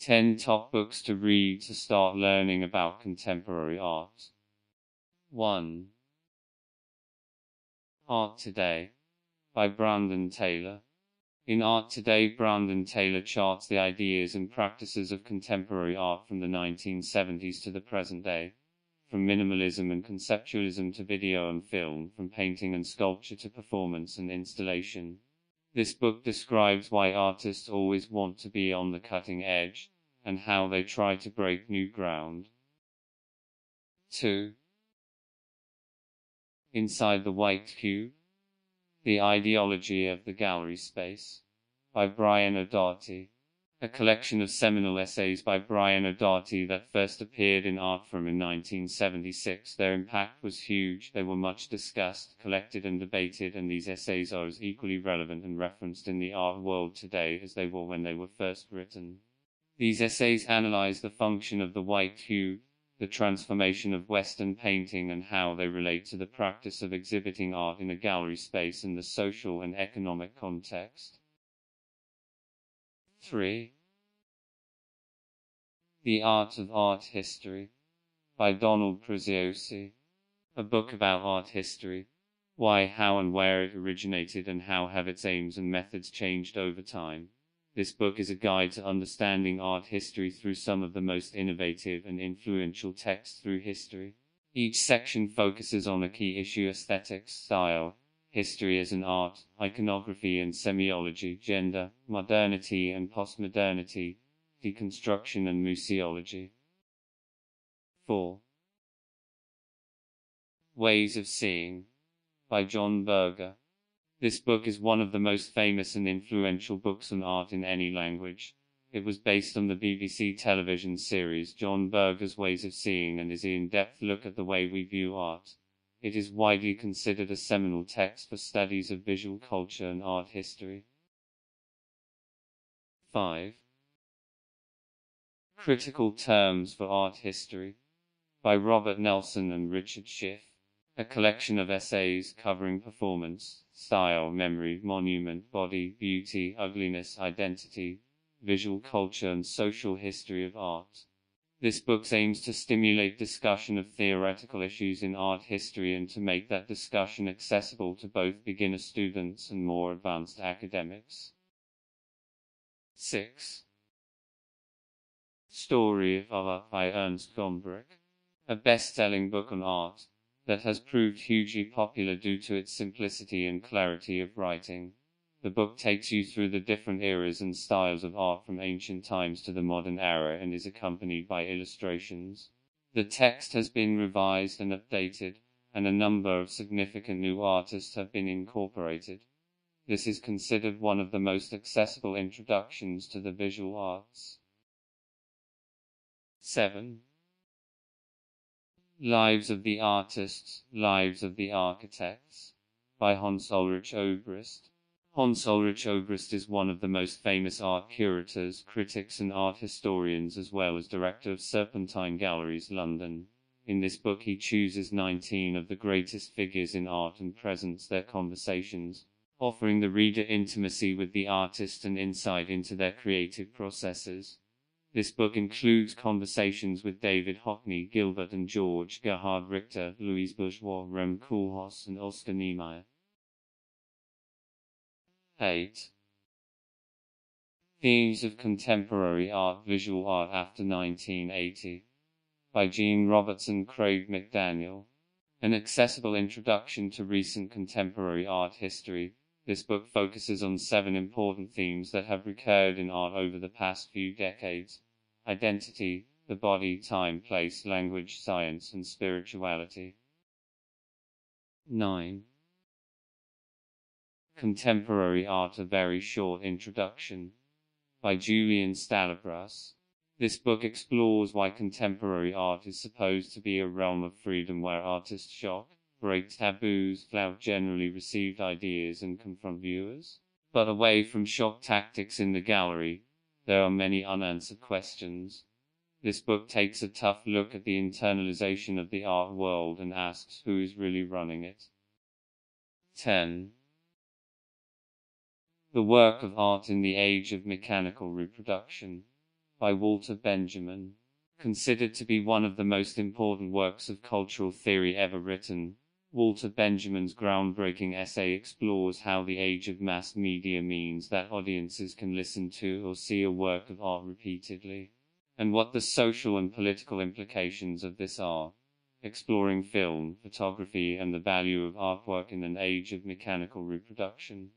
10 top books to read to start learning about contemporary art. 1. Art Today by Brandon Taylor. In Art Today, Brandon Taylor charts the ideas and practices of contemporary art from the 1970s to the present day. From minimalism and conceptualism to video and film, from painting and sculpture to performance and installation. This book describes why artists always want to be on the cutting edge, and how they try to break new ground. 2. Inside the White Cube: The Ideology of the Gallery Space by Brian O'Doherty. A collection of seminal essays by Brian O'Doherty that first appeared in Artforum in 1976. Their impact was huge, they were much discussed, collected and debated, and these essays are as equally relevant and referenced in the art world today as they were when they were first written. These essays analyze the function of the white cube, the transformation of Western painting, and how they relate to the practice of exhibiting art in a gallery space in the social and economic context. 3. The Art of Art History by Donald Preziosi. A book about art history. Why, how and where it originated, and how have its aims and methods changed over time. This book is a guide to understanding art history through some of the most innovative and influential texts through history. Each section focuses on a key issue: aesthetics, style, history as an art, iconography and semiology, gender, modernity and postmodernity, deconstruction and museology. 4. Ways of Seeing by John Berger. This book is one of the most famous and influential books on art in any language. It was based on the BBC television series John Berger's Ways of Seeing and is an in-depth look at the way we view art. It is widely considered a seminal text for studies of visual culture and art history. 5. Critical Terms for Art History by Robert Nelson and Richard Shiff. A collection of essays covering performance, style, memory, monument, body, beauty, ugliness, identity, visual culture and social history of art. This book aims to stimulate discussion of theoretical issues in art history and to make that discussion accessible to both beginner students and more advanced academics. 6. Story of Art by Ernst Gombrich. A best-selling book on art that has proved hugely popular due to its simplicity and clarity of writing. The book takes you through the different eras and styles of art from ancient times to the modern era and is accompanied by illustrations. The text has been revised and updated, and a number of significant new artists have been incorporated. This is considered one of the most accessible introductions to the visual arts. 7. Lives of the Artists, Lives of the Architects by Hans Ulrich Obrist. Hans Ulrich Obrist is one of the most famous art curators, critics and art historians, as well as director of Serpentine Galleries, London. In this book he chooses 19 of the greatest figures in art and presents their conversations, offering the reader intimacy with the artist and insight into their creative processes. This book includes conversations with David Hockney, Gilbert and George, Gerhard Richter, Louise Bourgeois, Rem Koolhaas and Oscar Niemeyer. 8. Themes of Contemporary Art, Visual Art After 1980 by Jean Robertson, Craig McDaniel. An accessible introduction to recent contemporary art history. This book focuses on 7 important themes that have recurred in art over the past few decades: identity, the body, time, place, language, science, and spirituality. 9. Contemporary Art, a Very Short Introduction by Julian Stallabrass. This book explores why contemporary art is supposed to be a realm of freedom where artists shock, break taboos, flout generally received ideas and confront viewers. But away from shock tactics in the gallery, there are many unanswered questions. This book takes a tough look at the internalization of the art world and asks who is really running it. 10. The Work of Art in the Age of Mechanical Reproduction by Walter Benjamin. Considered to be one of the most important works of cultural theory ever written, Walter Benjamin's groundbreaking essay explores how the age of mass media means that audiences can listen to or see a work of art repeatedly, and what the social and political implications of this are. Exploring film, photography, and the value of artwork in an age of mechanical reproduction.